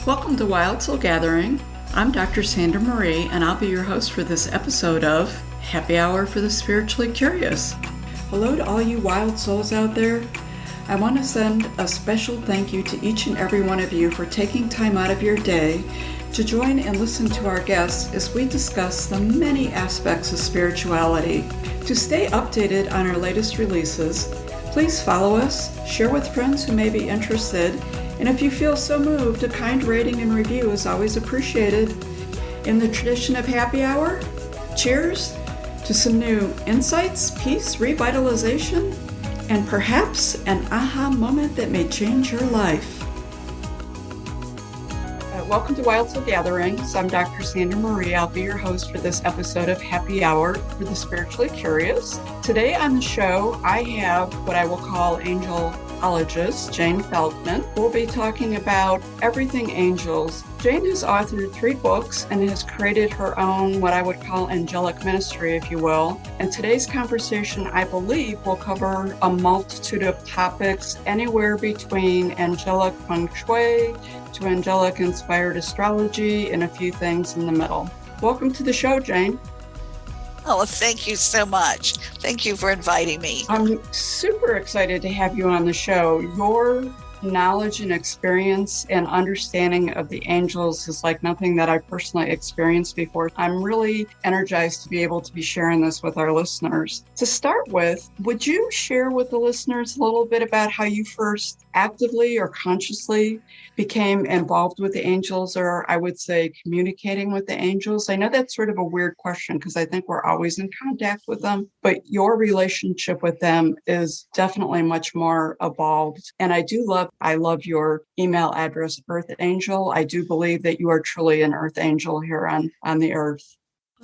Welcome to Wild Soul Gathering. I'm Dr. Sandra Marie, and I'll be your host for this episode of Happy Hour for the Spiritually Curious. Hello to all you wild souls out there. I want to send a special thank you to each and every one of you for taking time out of your day to join and listen to our guests as we discuss the many aspects of spirituality. To stay updated on our latest releases, please follow us, share with friends who may be interested, and if you feel so moved, a kind rating and review is always appreciated. In the tradition of happy hour, cheers to some new insights, peace, revitalization, and perhaps an aha moment that may change your life. Welcome to Wild Soul Gatherings. I'm Dr. Sandra Marie. I'll be your host for this episode of Happy Hour for the Spiritually Curious. Today on the show, I have what I will call angelologist Jayne Feldman. We'll be talking about everything angels. Jayne has authored 3 books and has created her own, what I would call angelic ministry, if you will. And today's conversation, I believe, will cover a multitude of topics, anywhere between angelic Feng Shui to angelic-inspired astrology and a few things in the middle. Welcome to the show, Jayne. Oh, thank you so much. Thank you for inviting me. I'm super excited to have you on the show. Your knowledge and experience and understanding of the angels is like nothing that I personally experienced before. I'm really energized to be able to be sharing this with our listeners. To start with, would you share with the listeners a little bit about how you first actively or consciously became involved with the angels, or I would say communicating with the angels? I know that's sort of a weird question because I think we're always in contact with them, but your relationship with them is definitely much more evolved. And I love your email address, Earth Angel. I do believe that you are truly an Earth Angel here on the earth.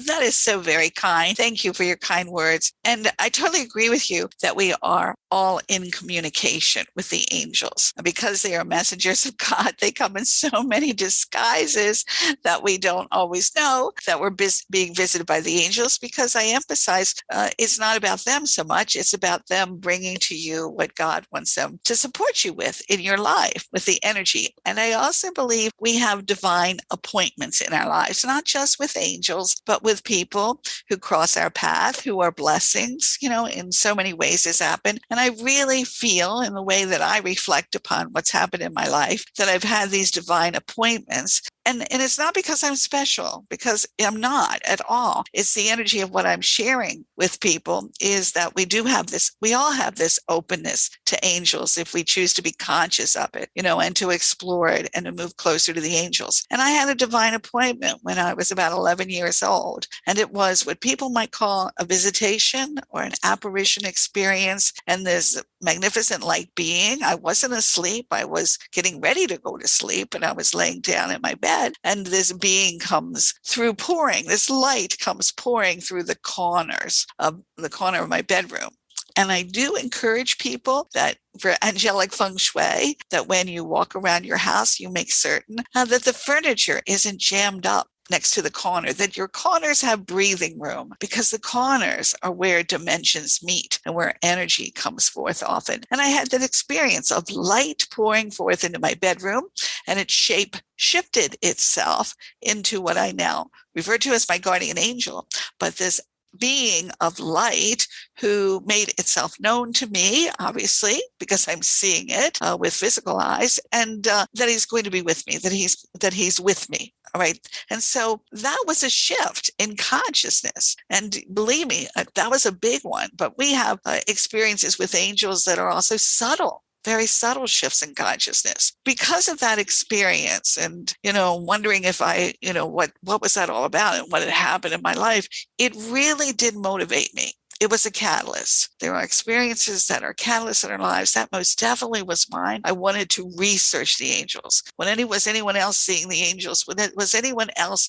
That is so very kind. Thank you for your kind words. And I totally agree with you that we are all in communication with the angels. Because they are messengers of God, they come in so many disguises that we don't always know that we're being visited by the angels, because I emphasize it's not about them so much. It's about them bringing to you what God wants them to support you with in your life, with the energy. And I also believe we have divine appointments in our lives, not just with angels, but with people who cross our path, who are blessings, in so many ways has happened. And I really feel, in the way that I reflect upon what's happened in my life, that I've had these divine appointments. And it's not because I'm special, because I'm not at all. It's the energy of what I'm sharing with people is that we all have this openness to angels if we choose to be conscious of it, and to explore it and to move closer to the angels. And I had a divine appointment when I was about 11 years old. And it was what people might call a visitation or an apparition experience. And this magnificent light being, I wasn't asleep. I was getting ready to go to sleep, and I was laying down in my bed. And this being comes through this light comes pouring through the corner of my bedroom. And I do encourage people that for angelic Feng Shui, that when you walk around your house, you make certain that the furniture isn't jammed up next to the corner, that your corners have breathing room, because the corners are where dimensions meet and where energy comes forth often. And I had that experience of light pouring forth into my bedroom, and its shape shifted itself into what I now refer to as my guardian angel. But this being of light who made itself known to me, obviously, because I'm seeing it with physical eyes, and that he's going to be with me, that he's with me. All right. And so that was a shift in consciousness. And believe me, that was a big one. But we have experiences with angels that are also subtle, very subtle shifts in consciousness. Because of that experience and, wondering if what was that all about and what had happened in my life, it really did motivate me. It was a catalyst. There are experiences that are catalysts in our lives. That most definitely was mine. I wanted to research the angels. Was anyone else seeing the angels? Was anyone else,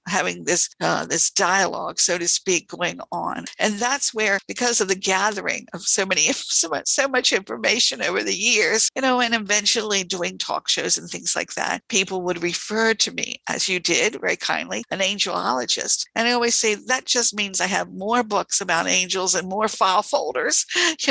having this dialogue, so to speak, going on? And that's where, because of the gathering of so much information over the years, and eventually doing talk shows and things like that, people would refer to me, as you did very kindly, an angelologist. And I always say that just means I have more books about angels and more file folders,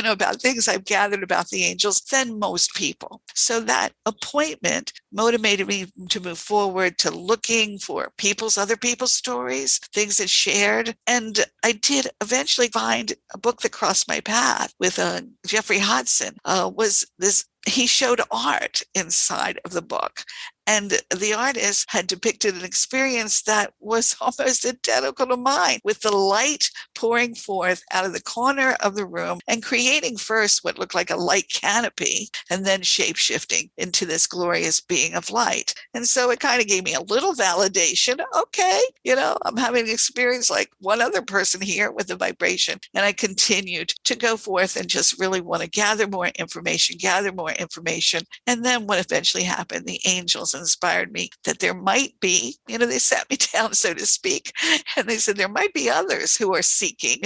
about things I've gathered about the angels than most people. So that appointment motivated me to move forward to looking for other people's stories, things that shared. And I did eventually find a book that crossed my path with Jeffrey Hodson. He showed art inside of the book. And the artist had depicted an experience that was almost identical to mine, with the light pouring forth out of the corner of the room and creating first what looked like a light canopy and then shape-shifting into this glorious being of light. And so it kind of gave me a little validation. Okay, I'm having an experience like one other person here with the vibration. And I continued to go forth and just really want to gather more information. And then what eventually happened, the angels inspired me that there might be, they sat me down, so to speak, and they said there might be others who are seeking,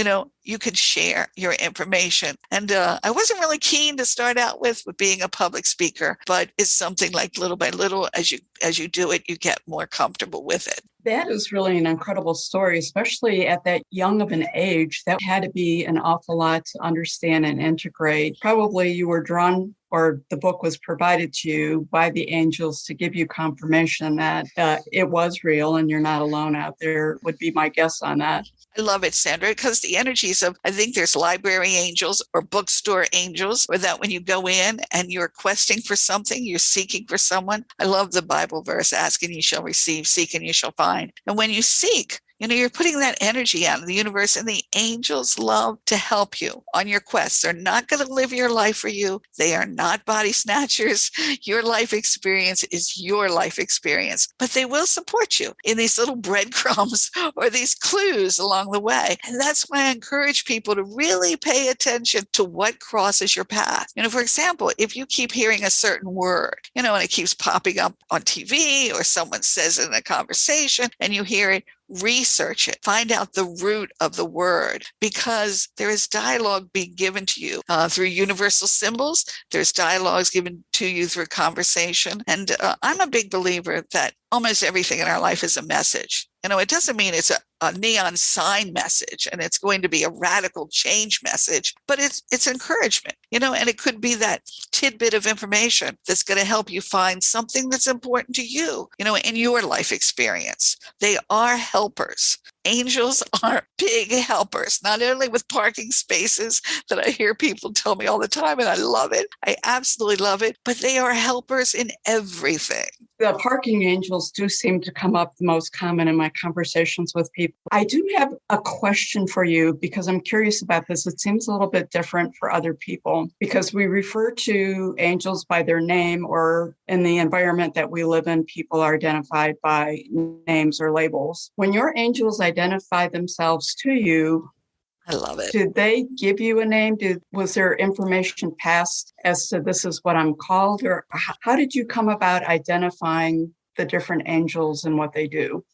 you can share your information. And I wasn't really keen to start out with being a public speaker, but it's something like little by little, as you do it, you get more comfortable with it. That is really an incredible story, especially at that young of an age. That had to be an awful lot to understand and integrate. Probably you were drawn, or the book was provided to you by the angels to give you confirmation that it was real and you're not alone out there, would be my guess on that. I love it, Sandra, because the energies of, I think there's library angels or bookstore angels, or that when you go in and you're questing for something, you're seeking for someone. I love the Bible verse, ask and you shall receive, seek and you shall find. And when you seek, you're putting that energy out in the universe, and the angels love to help you on your quest. They're not going to live your life for you. They are not body snatchers. Your life experience is your life experience, but they will support you in these little breadcrumbs or these clues along the way. And that's why I encourage people to really pay attention to what crosses your path. For example, if you keep hearing a certain word, and it keeps popping up on TV or someone says it in a conversation and you hear it, research it, find out the root of the word, because there is dialogue being given to you through universal symbols. There's dialogues given to you through conversation. And I'm a big believer that almost everything in our life is a message. It doesn't mean it's a neon sign message and it's going to be a radical change message, but it's encouragement, and it could be that tidbit of information that's going to help you find something that's important to you, in your life experience. They are helpers. Angels are big helpers, not only with parking spaces that I hear people tell me all the time, and I love it. I absolutely love it, but they are helpers in everything. The parking angels do seem to come up the most common in my conversations with people. I do have a question for you, because I'm curious about this. It seems a little bit different for other people, because we refer to angels by their name, or in the environment that we live in, people are identified by names or labels. When your angels identify themselves to you, I love it. Did they give you a name? Was there information passed as to this is what I'm called? Or how did you come about identifying the different angels and what they do?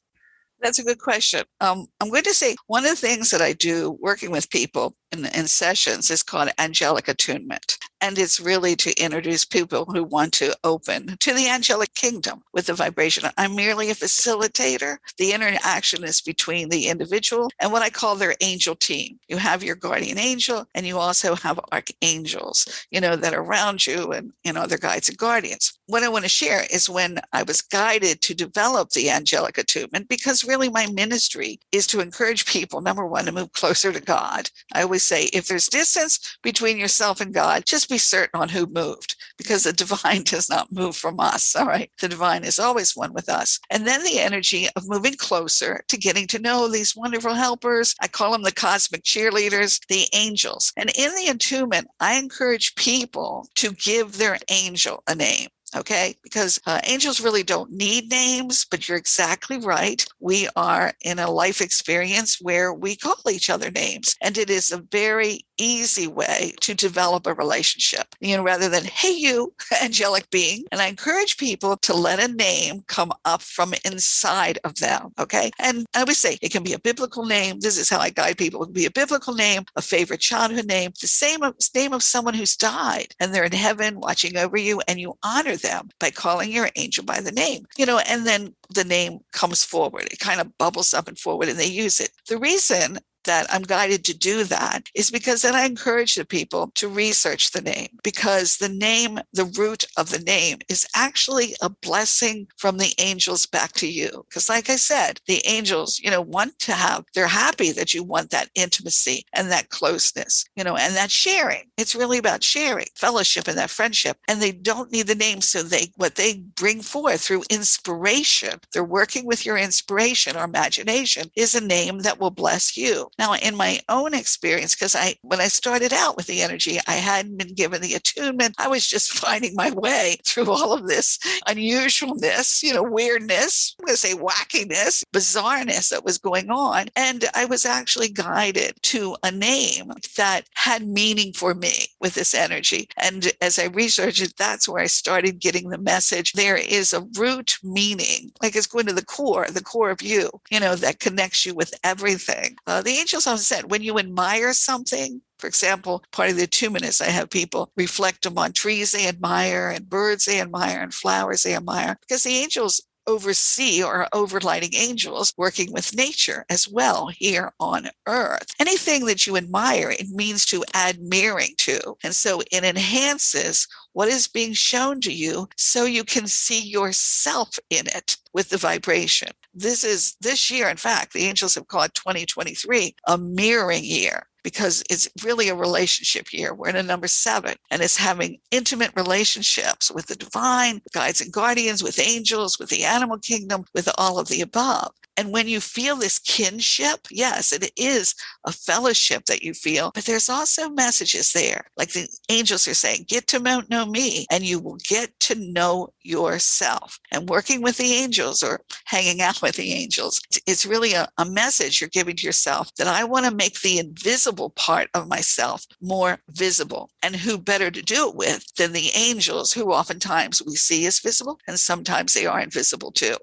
That's a good question. I'm going to say one of the things that I do working with people in sessions is called angelic attunement. And it's really to introduce people who want to open to the angelic kingdom with the vibration. I'm merely a facilitator. The interaction is between the individual and what I call their angel team. You have your guardian angel, and you also have archangels, that are around you, and, other guides and guardians. What I want to share is when I was guided to develop the angelic attunement, because really my ministry is to encourage people, number one, to move closer to God. I always say, if there's distance between yourself and God, just be certain on who moved, because the divine does not move from us. All right. The divine is always one with us. And then the energy of moving closer to getting to know these wonderful helpers. I call them the cosmic cheerleaders, the angels. And in the attunement, I encourage people to give their angel a name. Okay, because angels really don't need names, but you're exactly right. We are in a life experience where we call each other names, and it is a very easy way to develop a relationship, rather than, hey, you angelic being. And I encourage people to let a name come up from inside of them. Okay. And I always say it can be a biblical name. This is how I guide people. It can be a biblical name, a favorite childhood name, the name of someone who's died and they're in heaven watching over you, and you honor them by calling your angel by the name, and then the name comes forward. It kind of bubbles up and forward, and they use it. The reason that I'm guided to do that is because then I encourage the people to research the name, because the name, the root of the name is actually a blessing from the angels back to you. Because like I said, the angels, want to have, they're happy that you want that intimacy and that closeness, and that sharing. It's really about sharing, fellowship, and that friendship. And they don't need the name. So what they bring forth through inspiration, they're working with your inspiration or imagination, is a name that will bless you. Now, in my own experience, because when I started out with the energy, I hadn't been given the attunement. I was just finding my way through all of this unusualness, weirdness, I'm going to say wackiness, bizarreness that was going on. And I was actually guided to a name that had meaning for me with this energy. And as I researched it, that's where I started getting the message. There is a root meaning, like it's going to the core of you, that connects you with everything. The angels often said, when you admire something, for example, part of the attunement is I have people reflect upon trees they admire and birds they admire and flowers they admire, because the angels oversee or overlighting angels working with nature as well here on earth. Anything that you admire, it means to add meaning to. And so it enhances what is being shown to you so you can see yourself in it with the vibration. This year, in fact, the angels have called 2023 a mirroring year, because it's really a relationship year. We're in a number 7, and it's having intimate relationships with the divine, guides and guardians, with angels, with the animal kingdom, with all of the above. And when you feel this kinship, yes, it is a fellowship that you feel, but there's also messages there. Like the angels are saying, get to know me, and you will get to know yourself. And working with the angels or hanging out with the angels, it's really a message you're giving to yourself that I want to make the invisible part of myself more visible. And who better to do it with than the angels, who oftentimes we see as visible, and sometimes they are invisible too.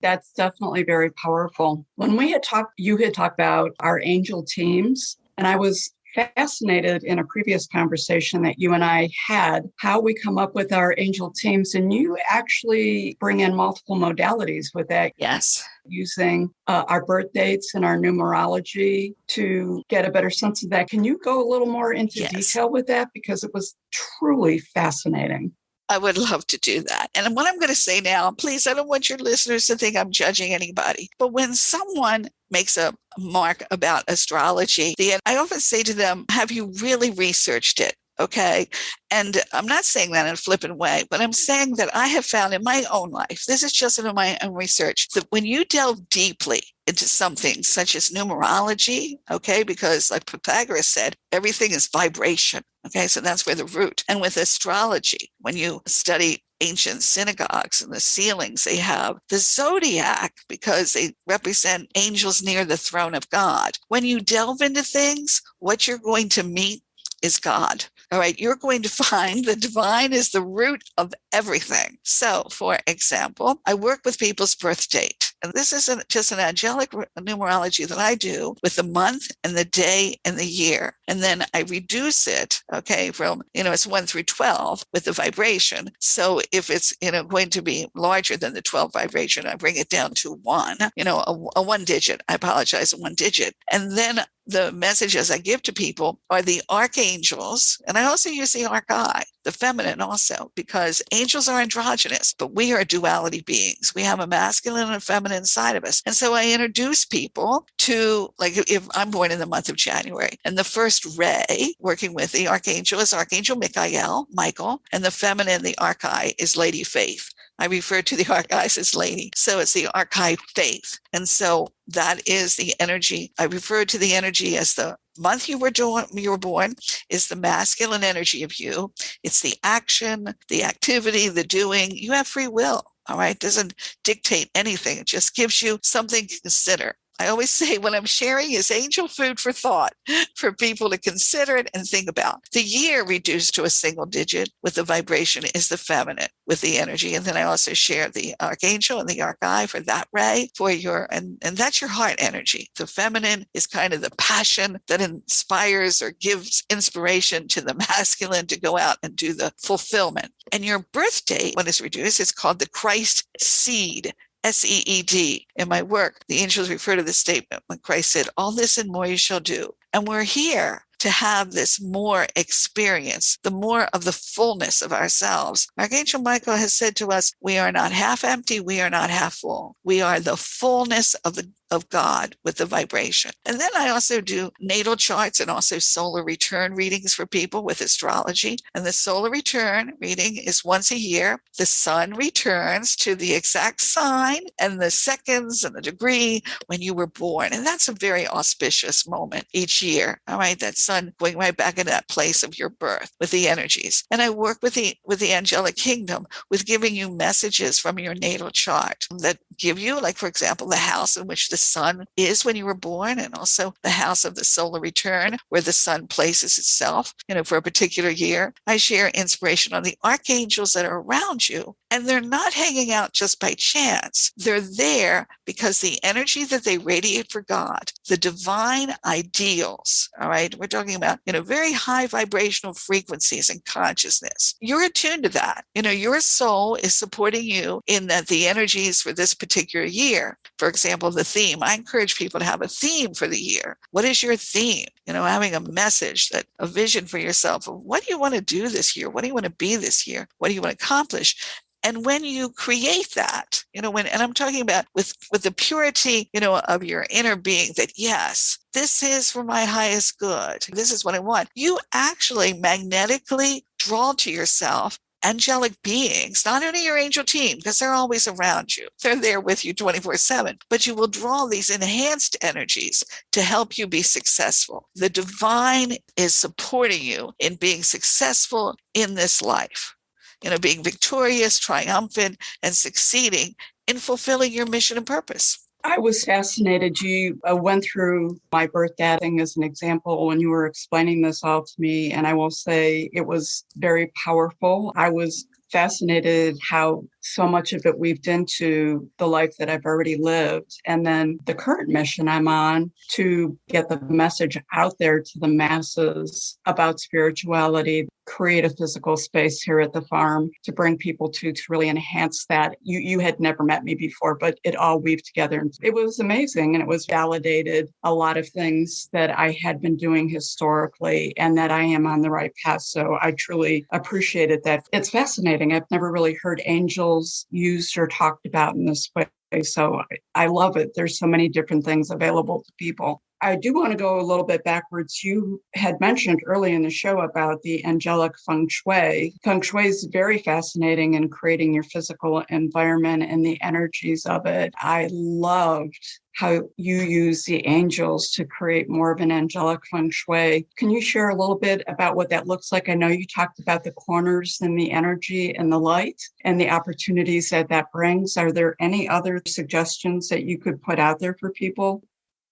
That's definitely very powerful. When you had talked about our angel teams, and I was fascinated in a previous conversation that you and I had, how we come up with our angel teams. And you actually bring in multiple modalities with that. Yes. Using our birth dates and our numerology to get a better sense of that. Can you go a little more into detail with that? Because it was truly fascinating. I would love to do that. And what I'm going to say now, please, I don't want your listeners to think I'm judging anybody, but when someone makes a mark about astrology, I often say to them, have you really researched it? Okay. And I'm not saying that in a flippant way, but I'm saying that I have found in my own life, this is just in my own research, that when you delve deeply into something such as numerology, okay, because like Pythagoras said, everything is vibration. Okay. So that's where the root. And with astrology, when you study ancient synagogues and the ceilings, they have the zodiac because they represent angels near the throne of God. When you delve into things, what you're going to meet is God. All right. You're going to find the divine is the root of everything. So, for example, I work with people's birth date. And this isn't just an angelic numerology that I do with the month and the day and the year. And then I reduce it, okay, from, it's 1 through 12 with the vibration. So if it's, going to be larger than the 12 vibration, I bring it down to 1, a 1 digit. I apologize, a 1 digit. And then the messages I give to people are the archangels. And I also use the archai, the feminine also, because angels are androgynous, but we are duality beings. We have a masculine and a feminine side of us. And so I introduce people to, like, if I'm born in the month of January, and the first ray working with the archangel is Archangel Michael, and the feminine, the archai, is Lady Faith. I refer to the archives as lady. So it's the archive faith. And so that is the energy. I refer to the energy as the month you were born is the masculine energy of you. It's the action, the activity, the doing. You have free will. All right. It doesn't dictate anything. It just gives you something to consider. I always say what I'm sharing is angel food for thought for people to consider it and think about. The year reduced to a single digit with the vibration is the feminine with the energy. And then I also share the archangel and the archai for that ray for and that's your heart energy. The feminine is kind of the passion that inspires or gives inspiration to the masculine to go out and do the fulfillment. And your birth date, when it's reduced, it's called the Christ seed SEED. In my work, the angels refer to this statement when Christ said, all this and more you shall do. And we're here to have this more experience, the more of the fullness of ourselves. Archangel Michael has said to us, we are not half empty, we are not half full. We are the fullness of God with the vibration. And then I also do natal charts and also solar return readings for people with astrology. And the solar return reading is once a year. The sun returns to the exact sign and the seconds and the degree when you were born. And that's a very auspicious moment each year. All right, that sun going right back into that place of your birth with the energies. And I work with the angelic kingdom with giving you messages from your natal chart that give you, like, for example, the house in which the sun is when you were born, and also the house of the solar return where the sun places itself, for a particular year. I share inspiration on the archangels that are around you, and they're not hanging out just by chance. They're there because the energy that they radiate for God, the divine ideals, all right, we're talking about, very high vibrational frequencies and consciousness. You're attuned to that. Your soul is supporting you in that the energies for this particular year. For example, the theme. I encourage people to have a theme for the year. What is your theme? Having a message, a vision for yourself of what do you want to do this year? What do you want to be this year? What do you want to accomplish? And when you create that, and I'm talking about with the purity, of your inner being, that yes, this is for my highest good. This is what I want. You actually magnetically draw to yourself angelic beings, not only your angel team, because they're always around you. They're there with you 24/7, but you will draw these enhanced energies to help you be successful. The divine is supporting you in being successful in this life, being victorious, triumphant, and succeeding in fulfilling your mission and purpose. I was fascinated. You went through my birth dating as an example when you were explaining this all to me, and I will say it was very powerful. I was fascinated how so much of it weaved into the life that I've already lived. And then the current mission I'm on to get the message out there to the masses about spirituality, create a physical space here at the farm to bring people to really enhance that. You had never met me before, but it all weaved together. It was amazing. And it was validated a lot of things that I had been doing historically and that I am on the right path. So I truly appreciated that. It's fascinating. I've never really heard angels used or talked about in this way. So I love it. There's so many different things available to people. I do want to go a little bit backwards. You had mentioned early in the show about the angelic Feng Shui. Feng Shui is very fascinating in creating your physical environment and the energies of it. I loved how you use the angels to create more of an angelic Feng Shui. Can you share a little bit about what that looks like? I know you talked about the corners and the energy and the light and the opportunities that brings. Are there any other suggestions that you could put out there for people?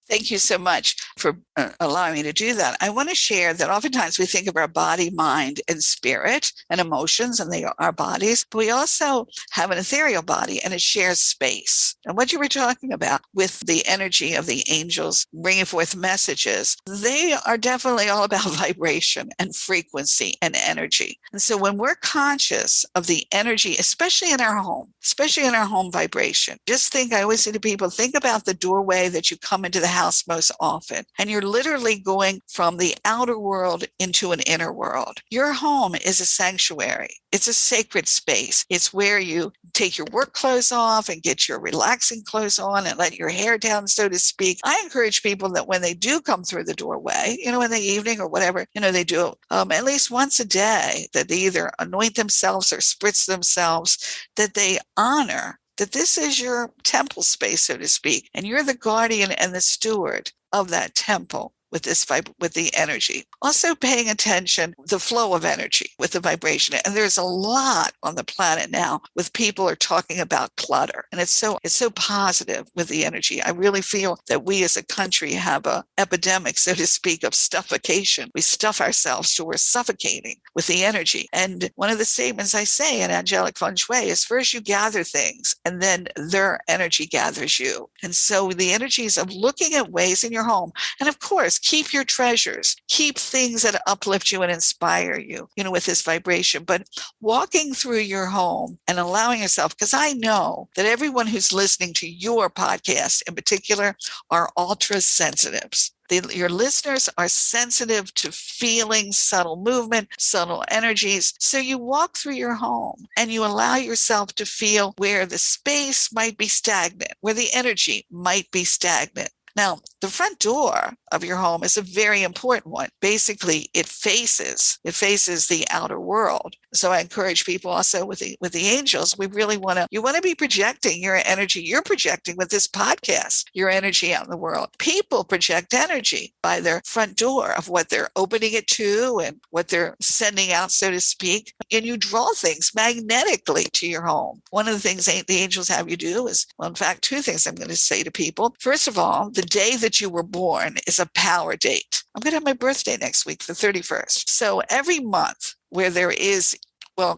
Thank you so much for allowing me to do that. I want to share that oftentimes we think of our body, mind, and spirit and emotions, and they are our bodies, but we also have an ethereal body, and it shares space. And what you were talking about with the energy of the angels bringing forth messages, they are definitely all about vibration and frequency and energy. And so when we're conscious of the energy, especially in our home vibration, just think, I always say to people, think about the doorway that you come into the house most often, and you're literally going from the outer world into an inner world. Your home is a sanctuary. It's a sacred space. It's where you take your work clothes off and get your relaxing clothes on and let your hair down, so to speak. I encourage people that when they do come through the doorway, in the evening or whatever, they do at least once a day, that they either anoint themselves or spritz themselves, that they honor that this is your temple space, so to speak, and you're the guardian and the steward of that temple with the energy. Also paying attention the flow of energy with the vibration. And there's a lot on the planet now with people are talking about clutter. And it's so positive with the energy. I really feel that we as a country have a epidemic, so to speak, of stuffication. We stuff ourselves till we're suffocating with the energy. And one of the statements I say in angelic Feng Shui is first you gather things and then their energy gathers you. And so the energies of looking at ways in your home, and of course, keep your treasures, keep things that uplift you and inspire you, with this vibration, but walking through your home and allowing yourself, because I know that everyone who's listening to your podcast in particular are ultra sensitives. Your listeners are sensitive to feeling, subtle movement, subtle energies. So you walk through your home and you allow yourself to feel where the space might be stagnant, where the energy might be stagnant. Now, the front door of your home is a very important one. Basically, it faces the outer world. So I encourage people also with the angels, you want to be projecting your energy. You're projecting with this podcast, your energy out in the world. People project energy by their front door of what they're opening it to and what they're sending out, so to speak. And you draw things magnetically to your home. One of the things the angels have you do is, well, in fact, two things I'm going to say to people. First of all, the day that you were born is a power date. I'm going to have my birthday next week, the 31st. So every month where there is,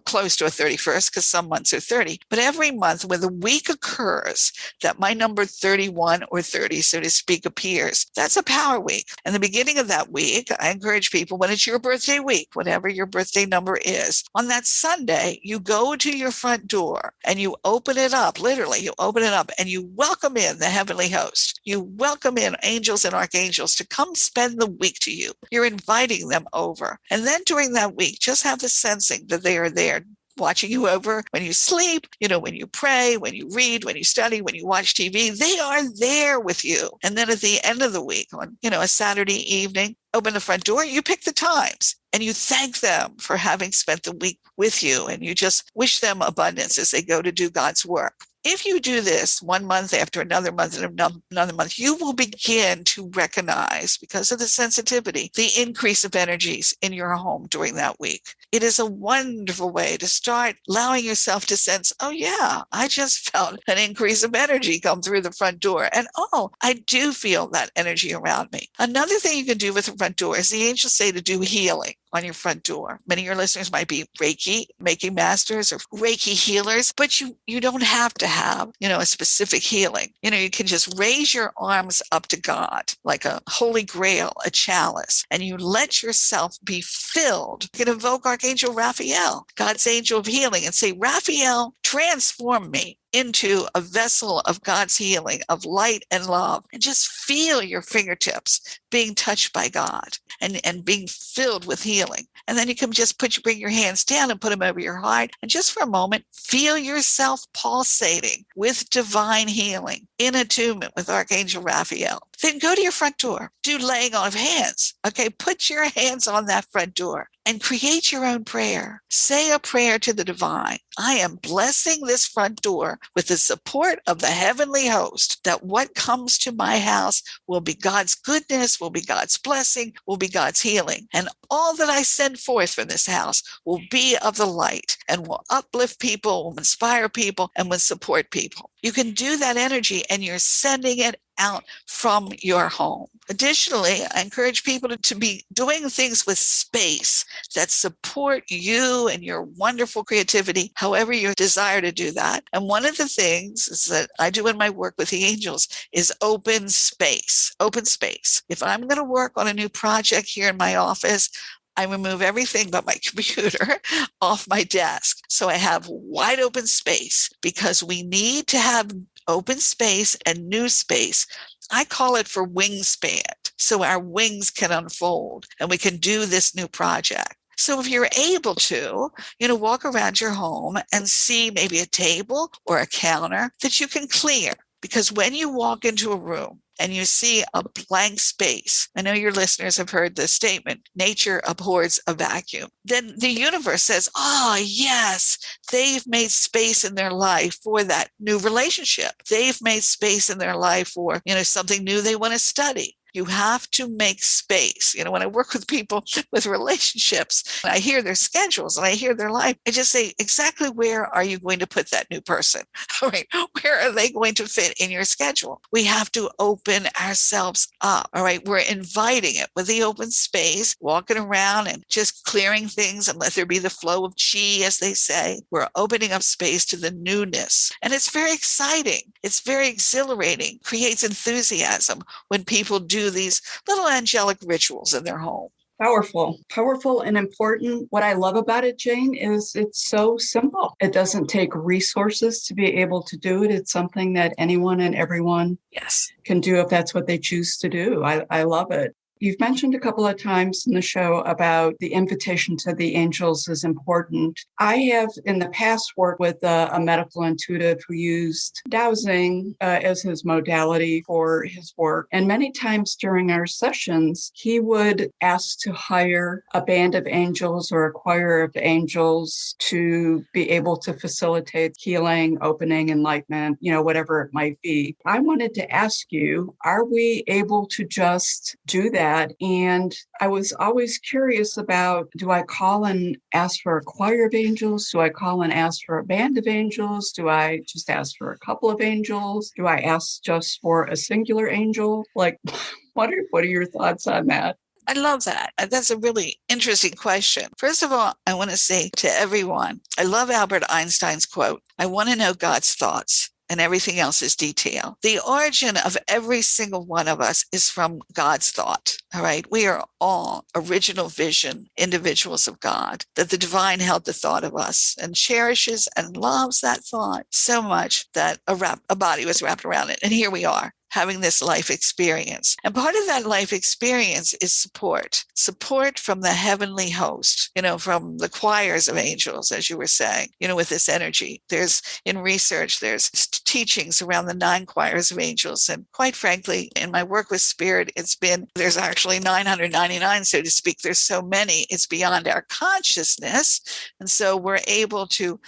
close to a 31st because some months are 30, but every month when the week occurs that my number 31 or 30, so to speak, appears, that's a power week. And the beginning of that week, I encourage people, when it's your birthday week, whatever your birthday number is, on that Sunday, you go to your front door and you open it up, literally, you open it up and you welcome in the heavenly host. You welcome in angels and archangels to come spend the week to you. You're inviting them over. And then during that week, just have the sensing that they are there watching you over when you sleep, when you pray, when you read, when you study, when you watch TV, they are there with you. And then at the end of the week, on, a Saturday evening, open the front door, you pick the times and you thank them for having spent the week with you. And you just wish them abundance as they go to do God's work. If you do this one month after another month and another month, you will begin to recognize, because of the sensitivity, the increase of energies in your home during that week. It is a wonderful way to start allowing yourself to sense, oh yeah, I just felt an increase of energy come through the front door. And oh, I do feel that energy around me. Another thing you can do with the front door is the angels say to do healing on your front door. Many of your listeners might be Reiki masters or Reiki healers, but you don't have to have, a specific healing. You can just raise your arms up to God like a holy grail, a chalice, and you let yourself be filled. You can invoke Archangel Raphael, God's angel of healing, and say, Raphael, transform me into a vessel of God's healing, of light and love, and just feel your fingertips being touched by God and being filled with healing. And then you can just bring your hands down and put them over your heart. And just for a moment, feel yourself pulsating with divine healing in attunement with Archangel Raphael. Then go to your front door, do laying on of hands. Okay, put your hands on that front door and create your own prayer. Say a prayer to the divine. I am blessing this front door with the support of the heavenly host, that what comes to my house will be God's goodness, will be God's blessing, will be God's healing. And all that I send forth from this house will be of the light and will uplift people, will inspire people, and will support people. You can do that energy and you're sending it out from your home. Additionally, I encourage people to be doing things with space that support you and your wonderful creativity, however you desire to do that. And one of the things is that I do in my work with the angels is open space. Open space. If I'm going to work on a new project here in my office, I remove everything but my computer off my desk. So I have wide open space, because we need to have open space and new space. I call it for wingspan, so our wings can unfold and we can do this new project. So if you're able to, walk around your home and see maybe a table or a counter that you can clear. Because when you walk into a room and you see a blank space, I know your listeners have heard this statement, nature abhors a vacuum. Then the universe says, oh, yes, they've made space in their life for that new relationship. They've made space in their life for, something new they want to study. You have to make space. When I work with people with relationships, and I hear their schedules and I hear their life, I just say, exactly where are you going to put that new person? All right. Where are they going to fit in your schedule? We have to open ourselves up. All right. We're inviting it with the open space, walking around and just clearing things and let there be the flow of chi, as they say. We're opening up space to the newness. And it's very exciting. It's very exhilarating, creates enthusiasm when people do these little angelic rituals in their home. Powerful and important. What I love about it, Jayne, is it's so simple. It doesn't take resources to be able to do it. It's something that anyone and everyone can do if that's what they choose to do. I love it. You've mentioned a couple of times in the show about the invitation to the angels is important. I have in the past worked with a medical intuitive who used dowsing as his modality for his work. And many times during our sessions, he would ask to hire a band of angels or a choir of angels to be able to facilitate healing, opening, enlightenment, whatever it might be. I wanted to ask you, are we able to just do that? And I was always curious about, do I call and ask for a choir of angels? Do I call and ask for a band of angels? Do I just ask for a couple of angels? Do I ask just for a singular angel? Like, what are your thoughts on that? I love that. That's a really interesting question. First of all, I want to say to everyone, I love Albert Einstein's quote, I want to know God's thoughts, and everything else is detail. The origin of every single one of us is from God's thought. All right. We are all original vision individuals of God, that the divine held the thought of us and cherishes and loves that thought so much that a body was wrapped around it. And here we are, having this life experience. And part of that life experience is support from the heavenly host, from the choirs of angels, as you were saying, with this energy. In research, there's teachings around the 9 choirs of angels. And quite frankly, in my work with spirit, there's actually 999, so to speak. There's so many, it's beyond our consciousness. And so we're able to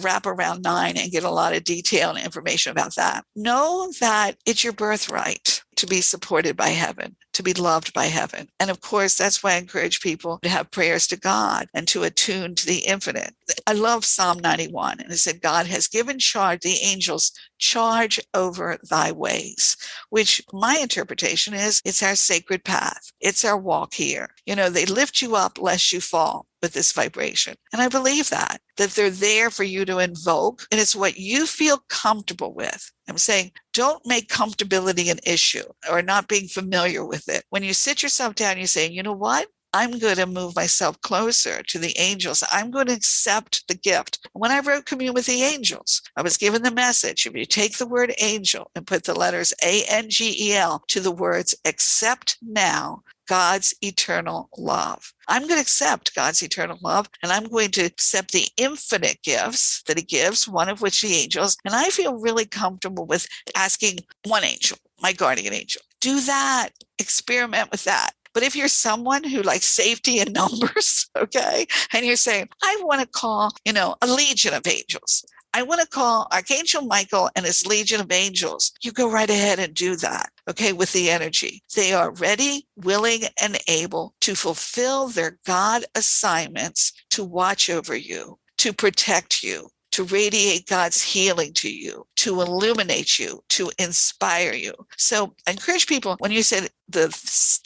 wrap around 9 and get a lot of detail and information about that. Know that it's your birthright to be supported by heaven, to be loved by heaven. And of course, that's why I encourage people to have prayers to God and to attune to the infinite. I love Psalm 91. And it said, God has given the angels charge over thy ways, which my interpretation is it's our sacred path. It's our walk here. They lift you up lest you fall with this vibration. And I believe that they're there for you to invoke, and it's what you feel comfortable with. I'm saying, don't make comfortability an issue or not being familiar with it. When you sit yourself down, you say, you know what? I'm going to move myself closer to the angels. I'm going to accept the gift. When I wrote Commune with the Angels, I was given the message, if you take the word angel and put the letters ANGEL to the words accept now, God's eternal love. I'm going to accept God's eternal love, and I'm going to accept the infinite gifts that he gives, one of which the angels. And I feel really comfortable with asking one angel, my guardian angel. Do that. Experiment with that. But if you're someone who likes safety in numbers, okay, and you're saying, I want to call, a legion of angels. I want to call Archangel Michael and his legion of angels. You go right ahead and do that, okay, with the energy. They are ready, willing, and able to fulfill their God assignments to watch over you, to protect you, to radiate God's healing to you, to illuminate you, to inspire you. So I encourage people, when you said the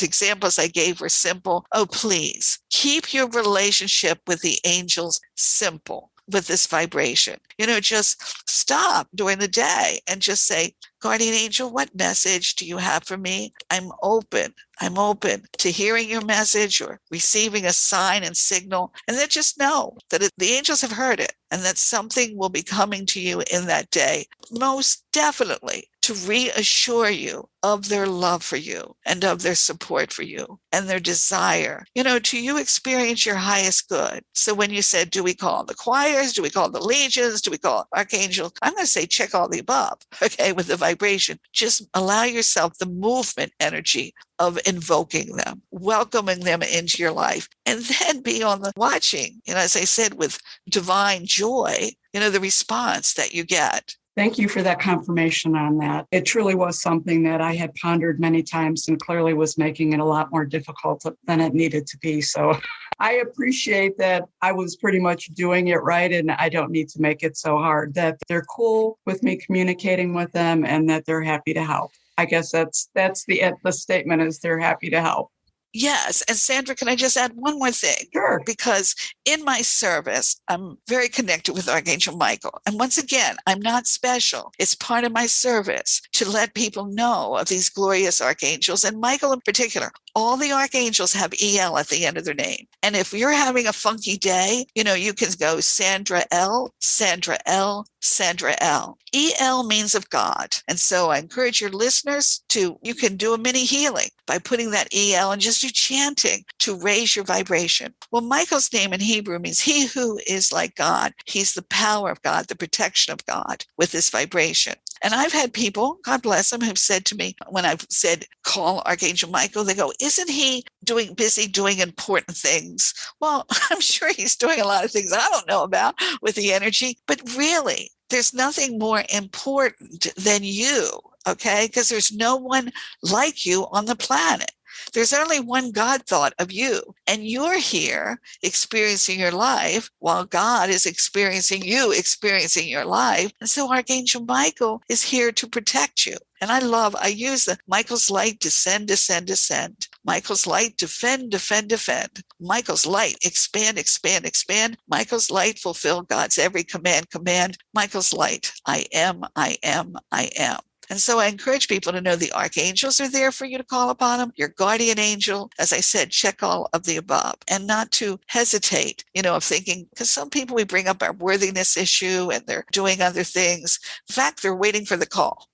examples I gave were simple, please keep your relationship with the angels simple with this vibration. Just stop during the day and just say, Guardian Angel, what message do you have for me? I'm open to hearing your message or receiving a sign and signal. And then just know that the angels have heard it and that something will be coming to you in that day, most definitely to reassure you of their love for you and of their support for you and their desire, to you experience your highest good. So when you said, do we call the choirs? Do we call the legions? Do we call archangels? I'm going to say, check all the above, okay, with the vibration. Just allow yourself the movement energy of invoking them, welcoming them into your life, and then be on the watching, as I said, with divine joy, the response that you get. Thank you for that confirmation on that. It truly was something that I had pondered many times and clearly was making it a lot more difficult than it needed to be. So I appreciate that I was pretty much doing it right and I don't need to make it so hard, that they're cool with me communicating with them and that they're happy to help. I guess that's the statement is they're happy to help. Yes. And Sandra, can I just add one more thing? Sure. Because in my service, I'm very connected with Archangel Michael. And once again, I'm not special. It's part of my service to let people know of these glorious archangels, and Michael in particular. All the archangels have EL at the end of their name. And if you're having a funky day, you can go Sandra L, Sandra L, Sandra L. EL means of God. And so I encourage your listeners you can do a mini healing by putting that EL and just do chanting to raise your vibration. Well, Michael's name in Hebrew means he who is like God. He's the power of God, the protection of God with this vibration. And I've had people, God bless them, who've said to me, when I've said, call Archangel Michael, they go, isn't he busy doing important things? Well, I'm sure he's doing a lot of things I don't know about with the energy, but really, there's nothing more important than you, okay? Because there's no one like you on the planet. There's only one God thought of you, and you're here experiencing your life while God is experiencing your life. And so Archangel Michael is here to protect you. And I use the Michael's light, descend, descend, descend. Michael's light, defend, defend, defend. Michael's light, expand, expand, expand. Michael's light, fulfill God's every command, command. Michael's light, I am, I am, I am. And so I encourage people to know the archangels are there for you to call upon them. Your guardian angel, as I said, check all of the above and not to hesitate, of thinking, because some people, we bring up our worthiness issue and they're doing other things. In fact, they're waiting for the call.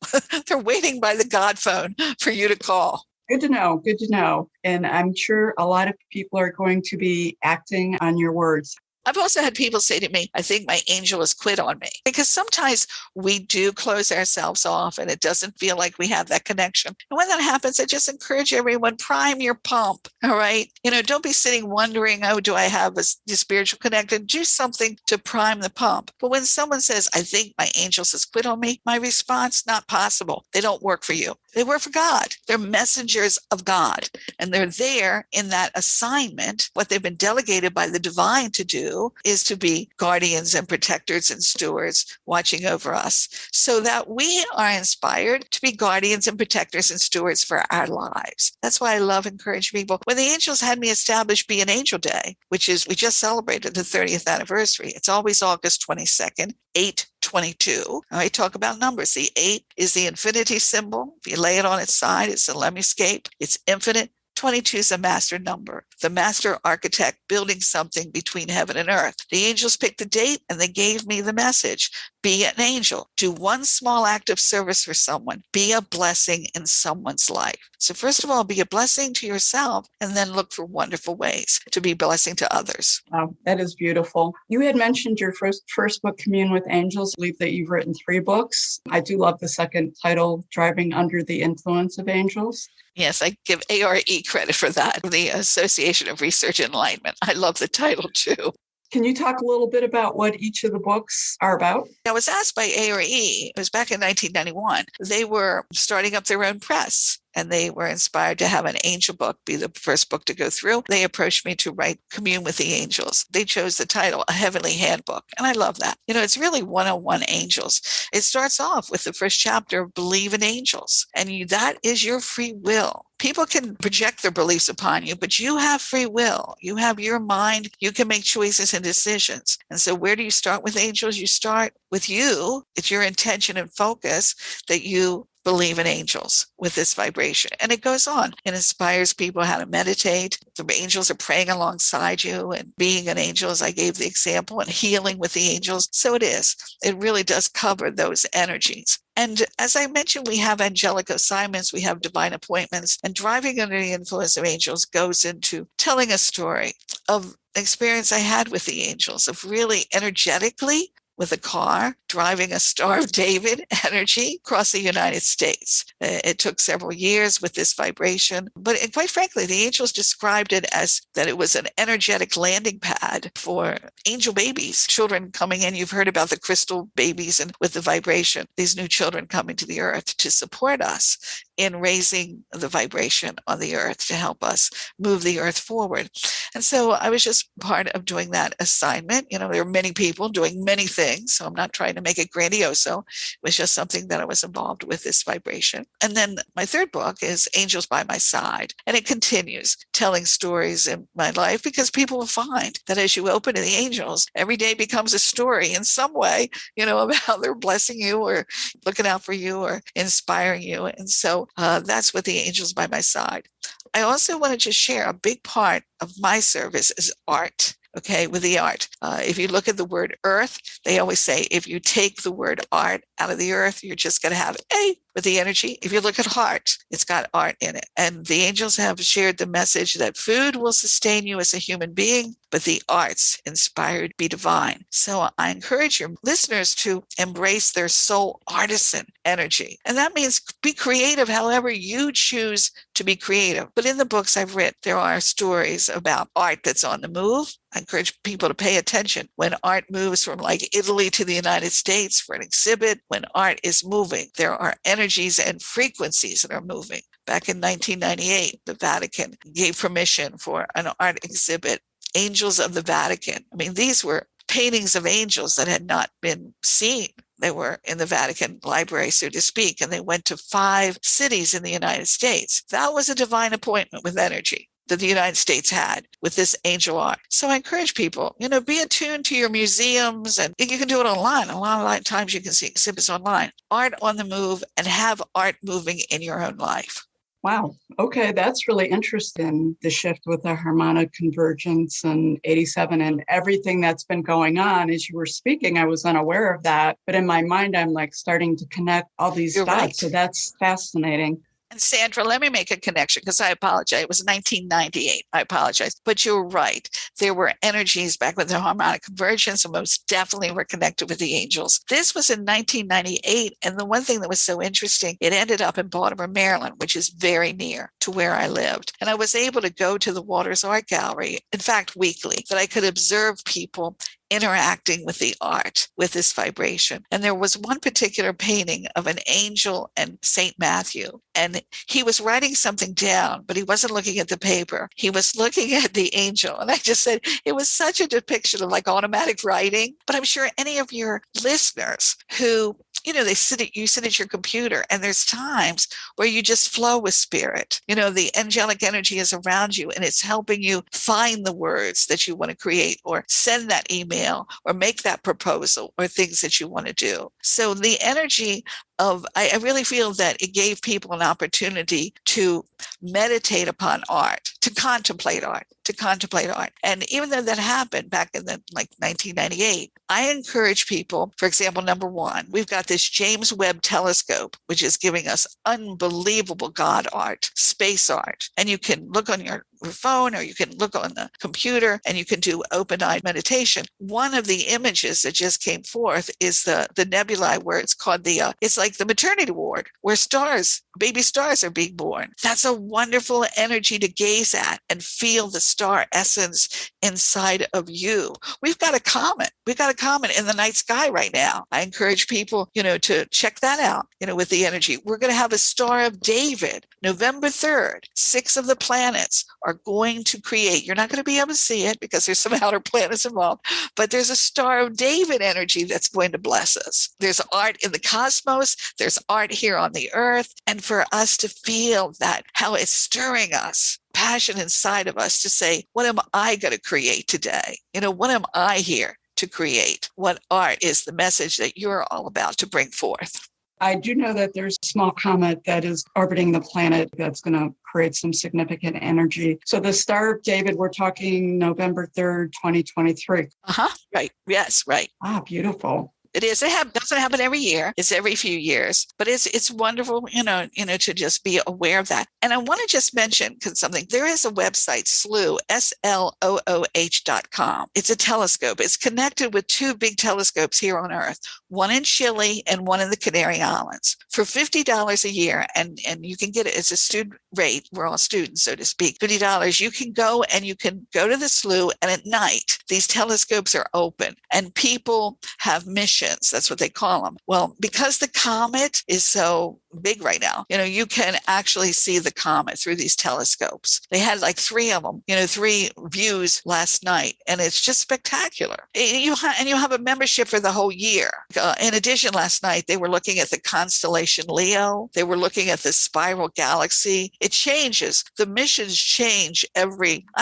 They're waiting by the God phone for you to call. Good to know. Good to know. And I'm sure a lot of people are going to be acting on your words. I've also had people say to me, I think my angel has quit on me, because sometimes we do close ourselves off and it doesn't feel like we have that connection. And when that happens, I just encourage everyone, prime your pump. All right. Don't be sitting wondering, do I have a spiritual connection? Do something to prime the pump. But when someone says, I think my angels has quit on me, my response, not possible. They don't work for you. They work for God. They're messengers of God. And they're there in that assignment. What they've been delegated by the divine to do is to be guardians and protectors and stewards watching over us, so that we are inspired to be guardians and protectors and stewards for our lives. That's why I love encouraging people. When the angels had me establish Be an Angel Day, which is, we just celebrated the 30th anniversary. It's always August 22nd, 8/22. I talk about numbers. The 8 is the infinity symbol. If you lay it on its side, it's a lemniscape. It's infinite. 22 is a master number, the master architect building something between heaven and earth. The angels picked the date and they gave me the message. Be an angel. Do one small act of service for someone. Be a blessing in someone's life. So first of all, be a blessing to yourself, and then look for wonderful ways to be a blessing to others. Wow, that is beautiful. You had mentioned your first book, Commune with Angels. I believe that you've written 3 books. I do love the second title, Driving Under the Influence of Angels. Yes, I give ARE credit for that, the Association of Research and Enlightenment. I love the title too. Can you talk a little bit about what each of the books are about? I was asked by ARE, it was back in 1991. They were starting up their own press, and they were inspired to have an angel book be the first book to go through. They approached me to write Commune with the Angels. They chose the title, A Heavenly Handbook. And I love that. It's really 101 angels. It starts off with the first chapter of Believe in Angels. And that is your free will. People can project their beliefs upon you, but you have free will. You have your mind. You can make choices and decisions. And so where do you start with angels? You start with you. It's your intention and focus that you believe in angels with this vibration. And it goes on. It inspires people how to meditate. The angels are praying alongside you and being an angel, as I gave the example, and healing with the angels. So it is. It really does cover those energies. And as I mentioned, we have angelic assignments, we have divine appointments, and Driving Under the Influence of Angels goes into telling a story of experience I had with the angels, of really energetically with a car, driving a Star of David energy across the United States. It took several years with this vibration, but quite frankly, the angels described it as that it was an energetic landing pad for angel babies, children coming in. You've heard about the crystal babies and with the vibration, these new children coming to the earth to support us in raising the vibration on the earth to help us move the earth forward. And so I was just part of doing that assignment. There are many people doing many things, so I'm not trying to make it grandioso. It was just something that I was involved with, this vibration. And then my third book is Angels by My Side, and it continues telling stories in my life, because people will find that as you open to the angels, every day becomes a story in some way, about how they're blessing you or looking out for you or inspiring you. And so that's what the Angels by My Side. I also wanted to share a big part of my service is art. Okay, with the art. If you look at the word earth, they always say if you take the word art out of the earth, you're just going to have A with the energy. If you look at heart, it's got art in it. And the angels have shared the message that food will sustain you as a human being, but the arts inspired be divine. So I encourage your listeners to embrace their soul artisan energy. And that means be creative however you choose to be creative. But in the books I've written, there are stories about art that's on the move. I encourage people to pay attention when art moves from like Italy to the United States for an exhibit. When art is moving, there are energies and frequencies that are moving. Back in 1998, the Vatican gave permission for an art exhibit, Angels of the Vatican. I mean, these were paintings of angels that had not been seen. They were in the Vatican library, so to speak, and they went to 5 cities in the United States. That was a divine appointment with energy that the United States had with this angel art. So I encourage people, be attuned to your museums, and you can do it online. A lot of times you can see exhibits online. Art on the move, and have art moving in your own life. Wow. Okay, that's really interesting, the shift with the harmonic convergence and 87 and everything that's been going on. As you were speaking, I was unaware of that. But in my mind, I'm like starting to connect all these dots. Right. So that's fascinating. And Sandra, let me make a connection because I apologize. It was 1998. I apologize. But you're right. There were energies back with the harmonic convergence, and most definitely were connected with the angels. This was in 1998. And the one thing that was so interesting, it ended up in Baltimore, Maryland, which is very near to where I lived. And I was able to go to the Waters Art Gallery, in fact, weekly, that I could observe people interacting with the art, with this vibration. And there was one particular painting of an angel and St. Matthew. And he was writing something down, but he wasn't looking at the paper. He was looking at the angel. And I just said, it was such a depiction of like automatic writing. But I'm sure any of your listeners who you sit at your computer, and there's times where you just flow with spirit. The angelic energy is around you, and it's helping you find the words that you want to create, or send that email, or make that proposal, or things that you want to do. So the energy I really feel that it gave people an opportunity to meditate upon art, to contemplate art. And even though that happened back in 1998, I encourage people, for example, number one, we've got this James Webb telescope, which is giving us unbelievable God art, space art. And you can look on your phone, or you can look on the computer, and you can do open-eyed meditation. One of the images that just came forth is the nebulae, where it's called it's like the maternity ward, where baby stars are being born. That's a wonderful energy to gaze at and feel the star essence inside of you. We've got a comet in the night sky right now. I encourage people, to check that out, with the energy. We're going to have a Star of David, November 3rd. 6 of the planets are going to create. You're not going to be able to see it because there's some outer planets involved, but there's a Star of David energy that's going to bless us. There's art in the cosmos. There's art here on the earth. And for us to feel that, how it's stirring us, passion inside of us to say, what am I going to create today? What am I here to create? What art is the message that you're all about to bring forth? I do know that there's a small comet that is orbiting the planet that's going to create some significant energy. So the Star of David, we're talking November 3rd, 2023. Right. Yes, right. Ah, beautiful. It is. That's doesn't happen every year. It's every few years, but it's wonderful, to just be aware of that. And I want to just mention something. There is a website, SLOOH, SLOOH.com. It's a telescope. It's connected with two big telescopes here on Earth, one in Chile and one in the Canary Islands, for $50 a year. And you can get it as a student rate. We're all students, so to speak. $50. You can go to the SLOOH, and at night, these telescopes are open and people have missions. That's what they call them. Well, because the comet is so big right now, you can actually see the comet through these telescopes. They had like 3 of them, 3 views last night, and it's just spectacular. And you have a membership for the whole year. In addition, last night, they were looking at the constellation Leo. They were looking at the spiral galaxy. It changes. The missions change I don't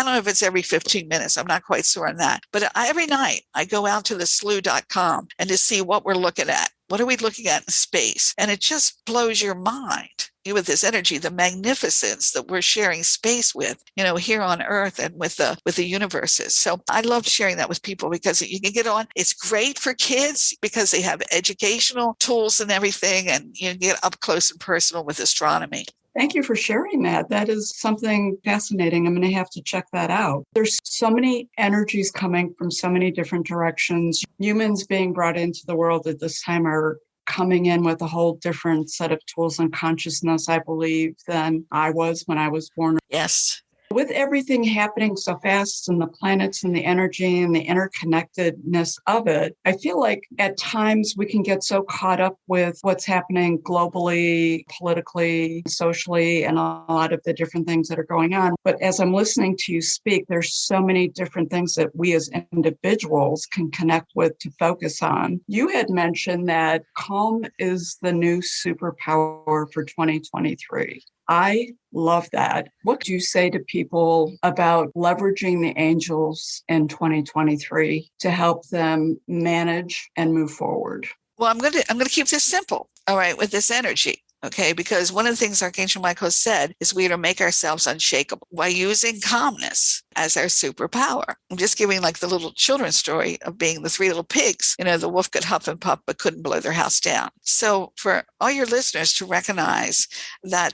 know if it's every 15 minutes. I'm not quite sure on that. But every night I go out to the SLOOH.com and to see what we're looking at. What are we looking at in space? And it just blows your mind with this energy, the magnificence that we're sharing space with, here on Earth and with the universes. So I love sharing that with people because you can get on. It's great for kids because they have educational tools and everything, and you can get up close and personal with astronomy. Thank you for sharing that. That is something fascinating. I'm going to have to check that out. There's so many energies coming from so many different directions. Humans being brought into the world at this time are coming in with a whole different set of tools and consciousness, I believe, than I was when I was born. Yes. With everything happening so fast and the planets and the energy and the interconnectedness of it, I feel like at times we can get so caught up with what's happening globally, politically, socially, and a lot of the different things that are going on. But as I'm listening to you speak, there's so many different things that we as individuals can connect with to focus on. You had mentioned that calm is the new superpower for 2023. I love that. What do you say to people about leveraging the angels in 2023 to help them manage and move forward? Well, I'm going to keep this simple, all right, with this energy. Okay, because one of the things Archangel Michael said is we are to make ourselves unshakable by using calmness as our superpower. I'm just giving like the little children's story of being the 3 little pigs. The wolf could huff and puff, but couldn't blow their house down. So for all your listeners to recognize that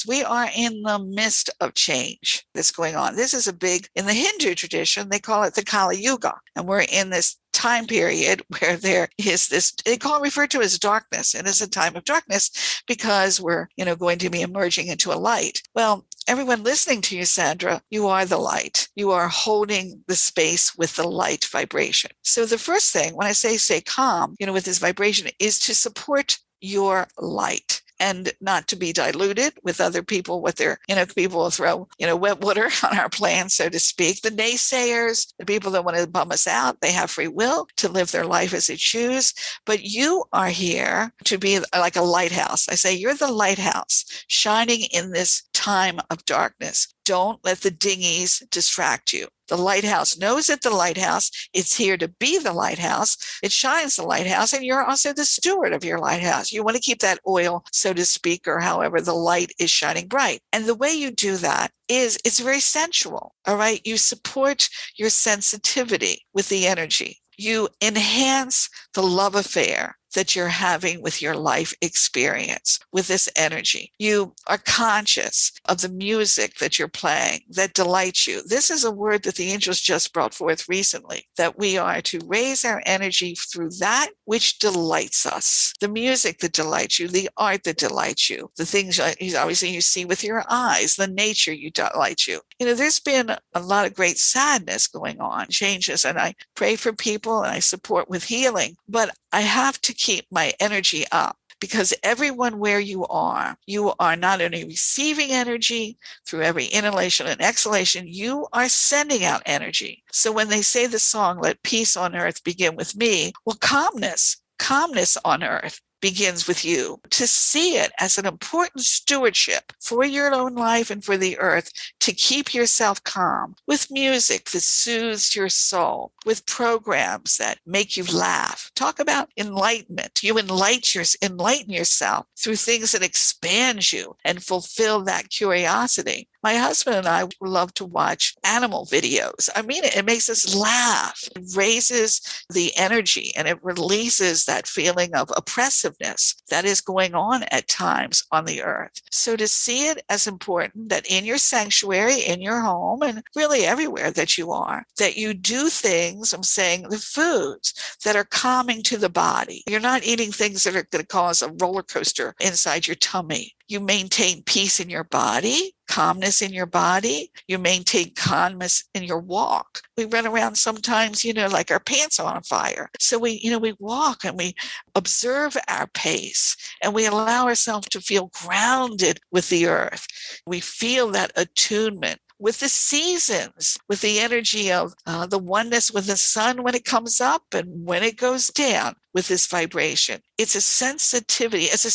we are in the midst of change that's going on. This is in the Hindu tradition, they call it the Kali Yuga. And we're in this time period where there is this, referred to as darkness. And it's a time of darkness because we're, going to be emerging into a light. Well, everyone listening to you, Sandra, you are the light. You are holding the space with the light vibration. So the first thing when I say calm, with this vibration is to support your light. And not to be diluted with other people, people will throw, wet water on our plans, so to speak. The naysayers, the people that want to bum us out, they have free will to live their life as they choose. But you are here to be like a lighthouse. I say you're the lighthouse shining in this time of darkness. Don't let the dinghies distract you. The lighthouse knows that the lighthouse, it's here to be the lighthouse. It shines the lighthouse, and you're also the steward of your lighthouse. You want to keep that oil, so to speak, or however the light is shining bright. And the way you do that is it's very sensual, all right? You support your sensitivity with the energy. You enhance the love affair that you're having with your life experience, with this energy. You are conscious of the music that you're playing that delights you. This is a word that the angels just brought forth recently, that we are to raise our energy through that which delights us. The music that delights you, the art that delights you, the things obviously you see with your eyes, the nature you delights you. There's been a lot of great sadness going on, changes, and I pray for people and I support with healing, but I have to keep my energy up because everyone where you are not only receiving energy through every inhalation and exhalation, you are sending out energy. So when they say the song, "Let peace on earth begin with me," well, calmness on earth begins with you. To see it as an important stewardship for your own life and for the earth, to keep yourself calm with music that soothes your soul, with programs that make you laugh. Talk about enlightenment. You enlighten yourself through things that expand you and fulfill that curiosity. My husband and I love to watch animal videos. I mean, it makes us laugh. It raises the energy and it releases that feeling of oppressiveness that is going on at times on the earth. So to see it as important that in your sanctuary, in your home, and really everywhere that you are, that you do things, I'm saying the foods that are calming to the body. You're not eating things that are going to cause a roller coaster inside your tummy. You maintain peace in your body, calmness in your body. You maintain calmness in your walk. We run around sometimes, like our pants are on fire. So we walk and we observe our pace and we allow ourselves to feel grounded with the earth. We feel that attunement with the seasons, with the energy of the oneness with the sun when it comes up and when it goes down with this vibration. It's a sensitivity, it's a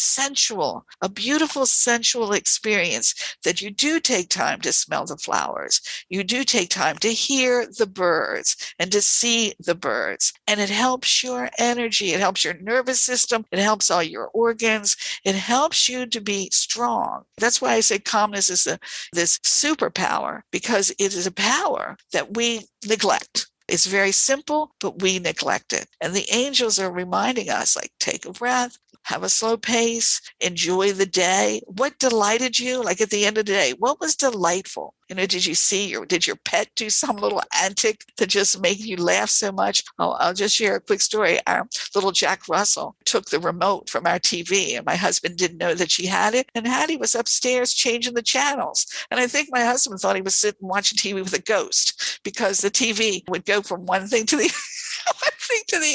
beautiful sensual experience that you do take time to smell the flowers. You do take time to hear the birds and to see the birds. And it helps your energy. It helps your nervous system. It helps all your organs. It helps you to be strong. That's why I say calmness is this superpower, because it is a power that we neglect. It's very simple, but we neglect it. And the angels are reminding us, like, take a breath, have a slow pace, enjoy the day. What delighted you? Like at the end of the day, what was delightful? Did you see did your pet do some little antic that just made you laugh so much? I'll just share a quick story. Our little Jack Russell took the remote from our TV and my husband didn't know that she had it. And Hattie was upstairs changing the channels. And I think my husband thought he was sitting watching TV with a ghost because the TV would go from one thing to the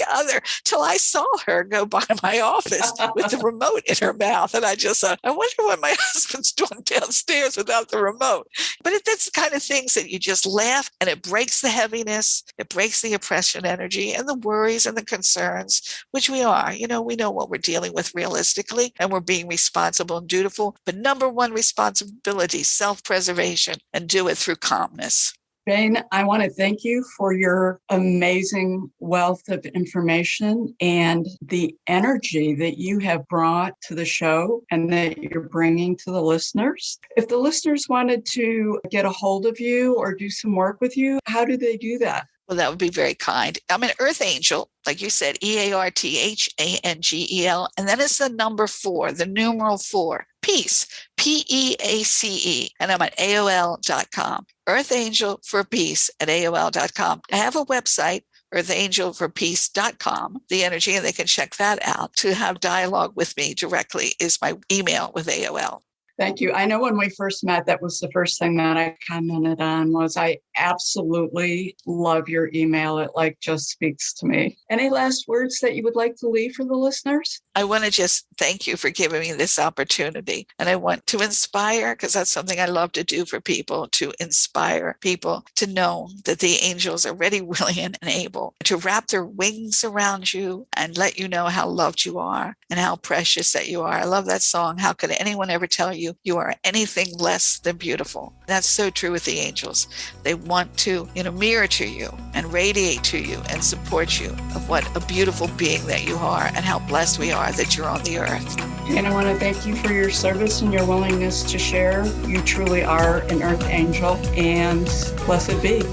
other till I saw her go by my office with the remote in her mouth. And I just thought, I wonder what my husband's doing downstairs without the remote. But that's the kind of things that you just laugh and it breaks the heaviness, it breaks the oppression energy and the worries and the concerns, which we are. We know what we're dealing with realistically and we're being responsible and dutiful. But number one responsibility, self-preservation, and do it through calmness. Jayne, I want to thank you for your amazing wealth of information and the energy that you have brought to the show and that you're bringing to the listeners. If the listeners wanted to get a hold of you or do some work with you, how do they do that? Well, that would be very kind. I'm an earth angel, like you said, EARTHANGEL. And then it's the number 4, the numeral 4, peace, PEACE. And I'm at AOL.com. Earth Angel for Peace at AOL.com. I have a website, earthangelforpeace.com, the energy, and they can check that out. To have dialogue with me directly is my email with AOL. Thank you. I know when we first met, that was the first thing that I commented on was I absolutely love your email. It just speaks to me. Any last words that you would like to leave for the listeners? I want to just thank you for giving me this opportunity. And I want to inspire, because that's something I love to do for people, to inspire people to know that the angels are ready, willing, and able to wrap their wings around you and let you know how loved you are and how precious that you are. I love that song. How could anyone ever tell you are anything less than beautiful? That's so true with the angels. They want to, mirror to you and radiate to you and support you of what a beautiful being that you are and how blessed we are that you're on the earth. And I want to thank you for your service and your willingness to share. You truly are an earth angel, and blessed be.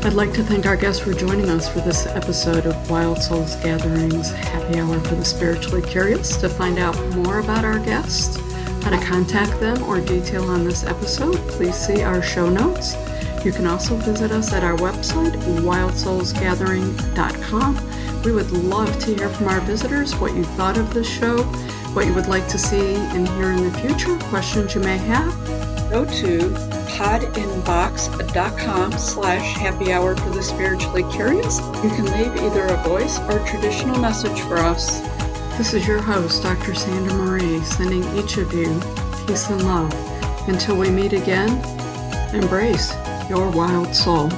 I'd like to thank our guests for joining us for this episode of Wild Souls Gatherings Happy Hour for the Spiritually Curious. To find out more about our guests, how to contact them, or detail on this episode, please see our show notes. You can also visit us at our website, wildsoulsgathering.com. We would love to hear from our visitors what you thought of this show, what you would like to see and hear in the future, questions you may have. Go to podinbox.com/happy hour for the spiritually curious. You can leave either a voice or traditional message for us. This is your host, Dr. Sandra Marie, sending each of you peace and love. Until we meet again, embrace your wild soul.